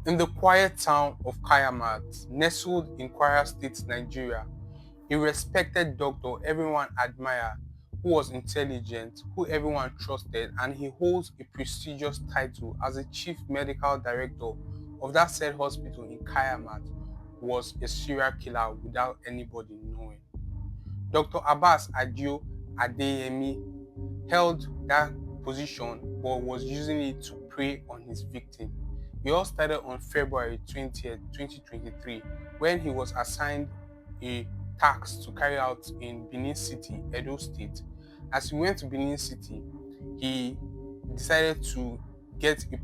In the quiet town of Kaiama, nestled in Kwara State, Nigeria, a respected doctor everyone admired, who was intelligent, who everyone trusted, and he holds a prestigious title as the chief medical director of that said hospital in Kaiama, was a serial killer without anybody knowing. Dr. Abass Adio Adeyemi held that position but was using it to prey on his victim. It all started on February 20th, 2023, when he was assigned a task to carry out in Benin City, Edo State. As he went to Benin City, he decided to get a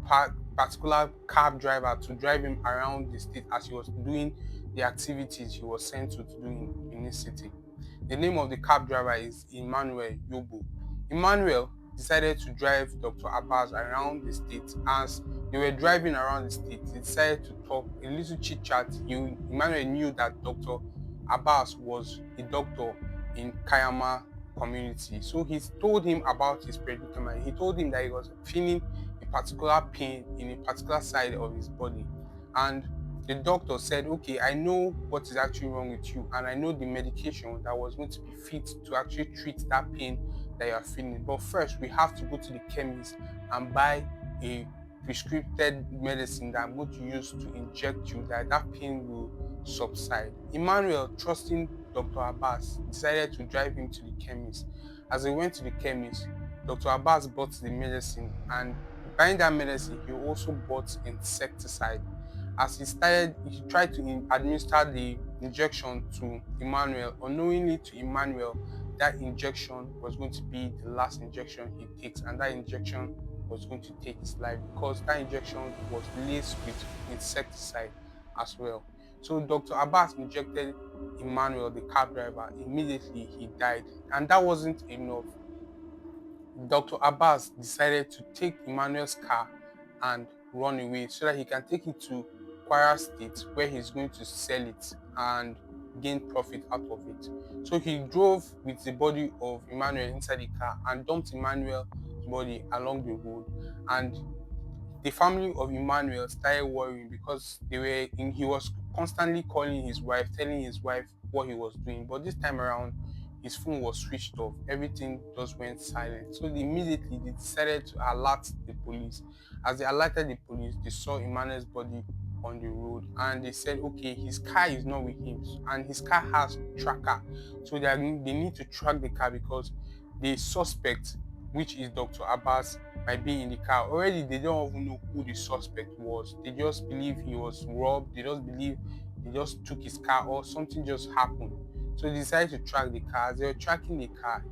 particular cab driver to drive him around the state as he was doing the activities he was sent to do in Benin City. The name of the cab driver is Emmanuel Yobo. Emmanuel decided to drive Dr. Abass around the state. As they were driving around the state, they decided to talk a little chit chat. Emmanuel knew that Dr. Abass was a doctor in Kaiama community. So he told him about his predicament. He told him that he was feeling a particular pain in a particular side of his body. And the doctor said, okay, I know what is actually wrong with you, and I know the medication that was going to be fit to actually treat that pain that you are feeling. But first, we have to go to the chemist and buy a prescribed medicine that I'm going to use to inject you, that pain will subside. Emmanuel, trusting Dr. Abass, decided to drive him to the chemist. As he went to the chemist, Dr. Abass bought the medicine, and buying that medicine, he also bought insecticide. As he tried to administer the injection to Emmanuel. Unknowingly to Emmanuel, that injection was going to be the last injection he takes, and that injection was going to take his life because that injection was laced with insecticide as well. So Dr. Abass injected Emmanuel, the cab driver. Immediately he died, and that wasn't enough. Dr. Abass decided to take Emmanuel's car and run away so that he can take it to Kwara State, where he's going to sell it and gain profit out of it. So he drove with the body of Emmanuel inside the car and dumped Emmanuel's body along the road. And the family of Emmanuel started worrying because he was constantly calling his wife, telling his wife what he was doing. But this time around, his phone was switched off. Everything just went silent. So immediately they decided to alert the police. As they alerted the police, they saw Emmanuel's body on the road, and they said, okay, his car is not with him, and his car has tracker. So they need to track the car because the suspect, which is Dr. Abass, might be in the car. Already, they don't even know who the suspect was. They just believe he was robbed. They just believe they just took his car or something just happened. So they decided to track the car. As they were tracking the car,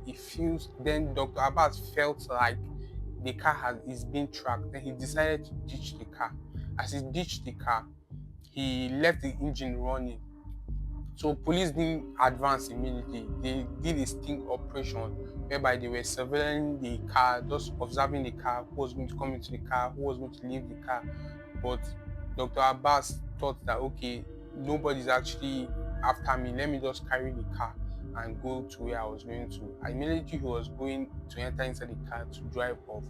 then Dr. Abass felt like the car is being tracked. Then he decided to ditch the car. As he ditched the car, he left the engine running. So police didn't advance immediately. They did a sting operation whereby they were surveilling the car, just observing the car, who was going to come into the car, who was going to leave the car. But Dr. Abass thought that, okay, nobody's actually after me. Let me just carry the car and go to where I was going to. Immediately he was going to enter inside the car to drive off.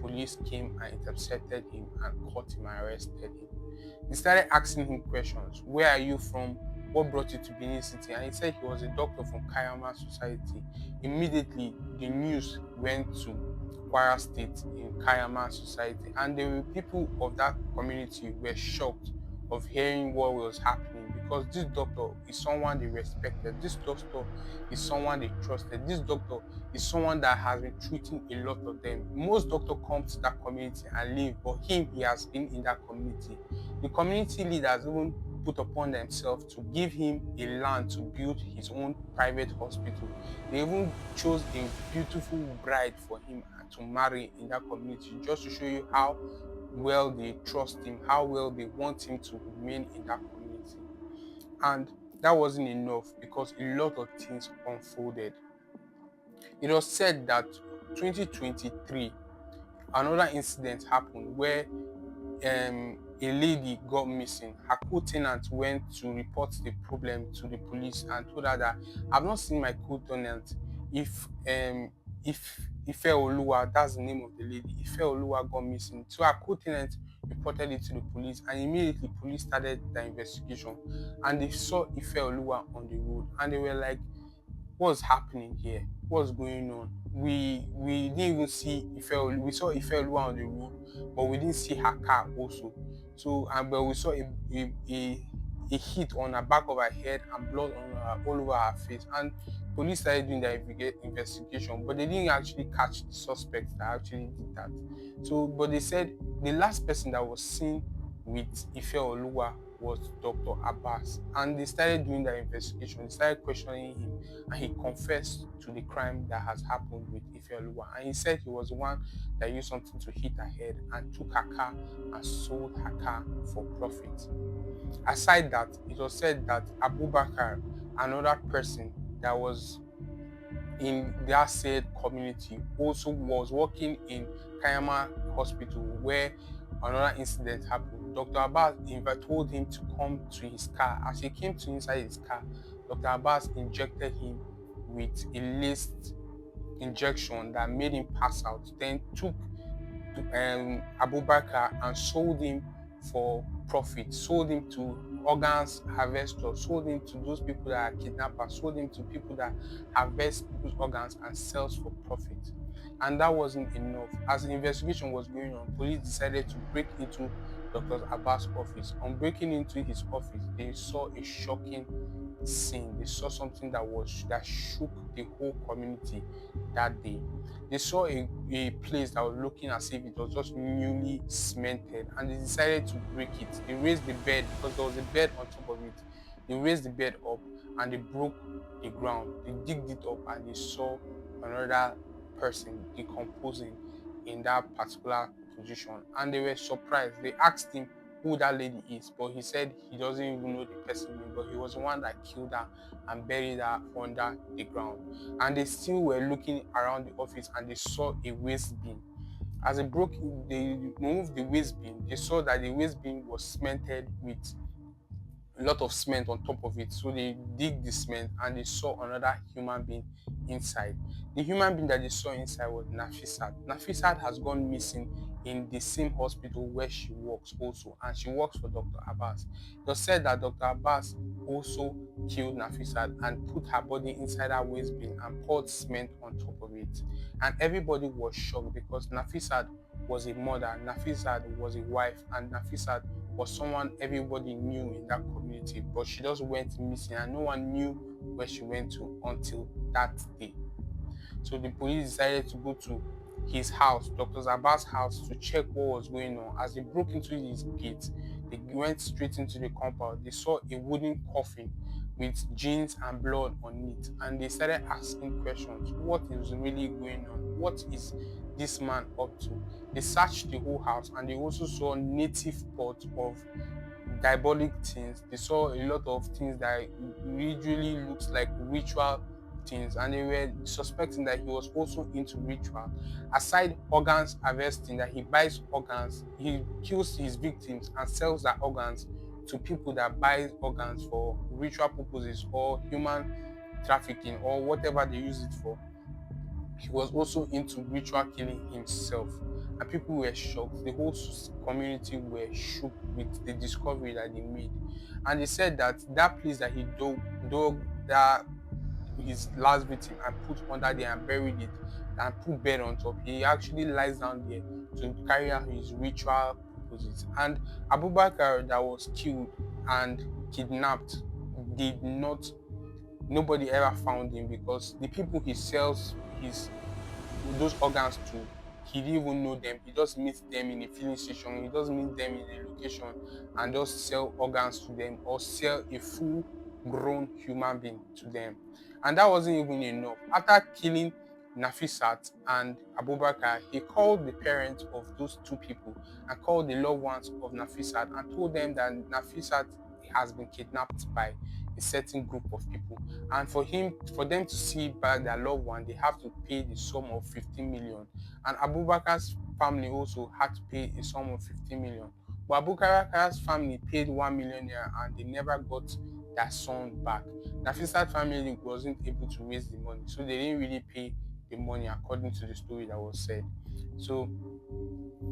Police came and intercepted him and caught him and arrested him. They started asking him questions. Where are you from? What brought you to Benin City? And he said he was a doctor from Kaiama Society. Immediately, the news went to Kwara State in Kaiama Society, and the people of that community were shocked of hearing what was happening because this doctor is someone they respected. This doctor is someone they trusted. This doctor is someone that has been treating a lot of them. Most doctors come to that community and leave, but he has been in that community. The community leaders even put upon themselves to give him a land to build his own private hospital. They even chose a beautiful bride for him to marry in that community, just to show you how well they trust him, how well they want him to remain in that community. And that wasn't enough because a lot of things unfolded. It was said that 2023, another incident happened where a lady got missing. Her co-tenant went to report the problem to the police and told her that I've not seen my co-tenant. If Ife Oluwa, that's the name of the lady, Ife Oluwa got missing. So her co-tenant reported it to the police, and immediately police started the investigation, and they saw Ife Oluwa on the road, and they were like, what's happening here? What's going on? We didn't even see we saw Ife Oluwa on the road, but we didn't see her car also. So, but we saw a hit on the back of her head and blood on her, all over her face. And police started doing their investigation, but they didn't actually catch the suspect that actually did that. So, but they said the last person that was seen with Ife Oluwa was Dr. Abass, and they started doing their investigation. They started questioning him, and he confessed to the crime that has happened with Ife Oluwa. And he said he was the one that used something to hit her head and took her car and sold her car for profit. Aside that, it was said that Abubakar, another person that was in that said community, also was working in Kaiama hospital where another incident happened. Dr. Abbas told him to come to his car. As he came to inside his car, Dr. Abbas injected him with a laced injection that made him pass out, then took Abubakar and sold him for profit, sold him to organs harvesters, sold him to those people that are kidnappers, sold him to people that harvest people's organs and sells for profit. And that wasn't enough. As the investigation was going on, police decided to break into Dr. Abbas' office. On breaking into his office, they saw a shocking scene. They saw something that shook the whole community that day. They saw a place that was looking as if it was just newly cemented, and they decided to break it. They raised the bed because there was a bed on top of it. They raised the bed up and they broke the ground. They digged it up and they saw another person decomposing in that particular position, and they were surprised. They asked him who that lady is, but he said he doesn't even know the person name, but he was the one that killed her and buried her under the ground. And they still were looking around the office and they saw a waste bin. As they removed the waste bin, they saw that the waste bin was cemented with a lot of cement on top of it. So they dig the cement and they saw another human being inside. The human being that they saw inside was Nafisat. Nafisat has gone missing in the same hospital where she works also, and she works for Dr. Abbas. It was said that Dr. Abbas also killed Nafisat and put her body inside that waste bin and poured cement on top of it. And everybody was shocked because Nafisat was a mother, Nafisat was a wife, and Nafisat was someone everybody knew in that community, but she just went missing and no one knew where she went to until that day. So the police decided to go to his house, Dr. Abbas' house, to check what was going on. As they broke into his gate, they went straight into the compound. They saw a wooden coffin with jeans and blood on it, and they started asking questions. What is really going on? What is this man up to? They searched the whole house and they also saw native pots of diabolic things. They saw a lot of things that usually looks like ritual things, and they were suspecting that he was also into ritual. Aside organs harvesting, that he buys organs, he kills his victims and sells their organs to people that buy organs for ritual purposes or human trafficking or whatever they use it for. He was also into ritual killing himself, and people were shocked. The whole community were shook with the discovery that they made, and they said that that place that he dug that his last victim and put under there and buried it and put bed on top, he actually lies down there to carry out his ritual purposes. And Abubakar that was killed and kidnapped did not nobody ever found him because the people he sells those organs to, he didn't even know them. He just meets them in a filling station, he just meets them in a location and just sell organs to them or sell a full grown human being to them. And that wasn't even enough. After killing Nafisat and Abubakar, he called the parents of those two people and called the loved ones of Nafisat and told them that Nafisat has been kidnapped by a certain group of people, and for them to see back their loved one, they have to pay the sum of 15 million. And Abubakar's family also had to pay a sum of 15 million. But Abubakar's family paid 1 million naira and they never got their son back. Nafisat's family wasn't able to raise the money, so they didn't really pay the money according to the story that was said. So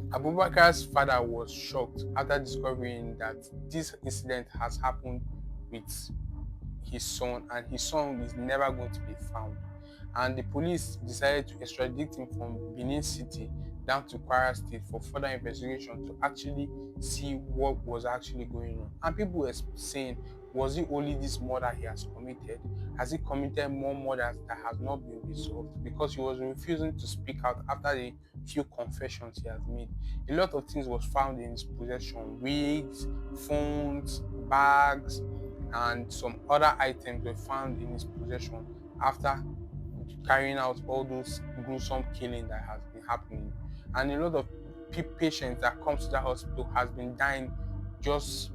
Abubakar's father was shocked after discovering that this incident has happened with his son, and his son is never going to be found. And the police decided to extradite him from Benin City down to Kwara State for further investigation to actually see what was actually going on. And people were saying, was it only this murder he has committed? Has he committed more murders that has not been resolved? Because he was refusing to speak out after the few confessions he has made. A lot of things was found in his possession: wigs, phones, bags, and some other items were found in his possession after carrying out all those gruesome killing that has been happening. And a lot of patients that comes to the hospital has been dying just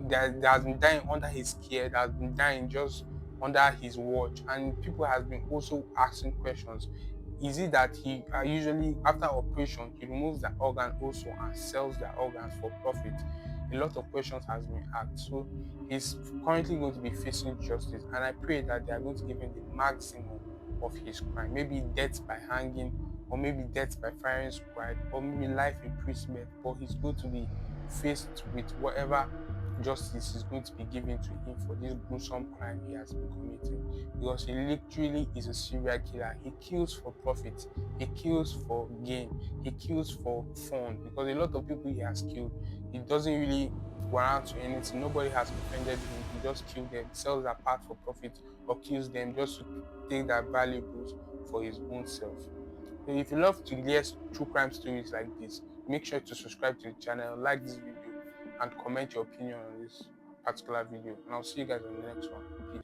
that has been dying under his care, that has been dying just under his watch. And people has been also asking questions. Is it that he usually after operation he removes the organ also and sells the organs for profit? A lot of questions has been asked. So he's currently going to be facing justice, and I pray that they are going to give him the maximum of his crime. Maybe death by hanging, or maybe death by firing squad, or maybe life imprisonment. But he's going to be faced with whatever justice is going to be given to him for this gruesome crime he has been committing, because he literally is a serial killer. He kills for profit, he kills for gain, he kills for fun, because a lot of people he has killed, he doesn't really warrant to anything. Nobody has offended him. He just kills them, sells their part for profit, or kills them just to take their valuables for his own self. So if you love to hear true crime stories like this, make sure to subscribe to the channel, like this video, and comment your opinion on this particular video. And I'll see you guys on the next one.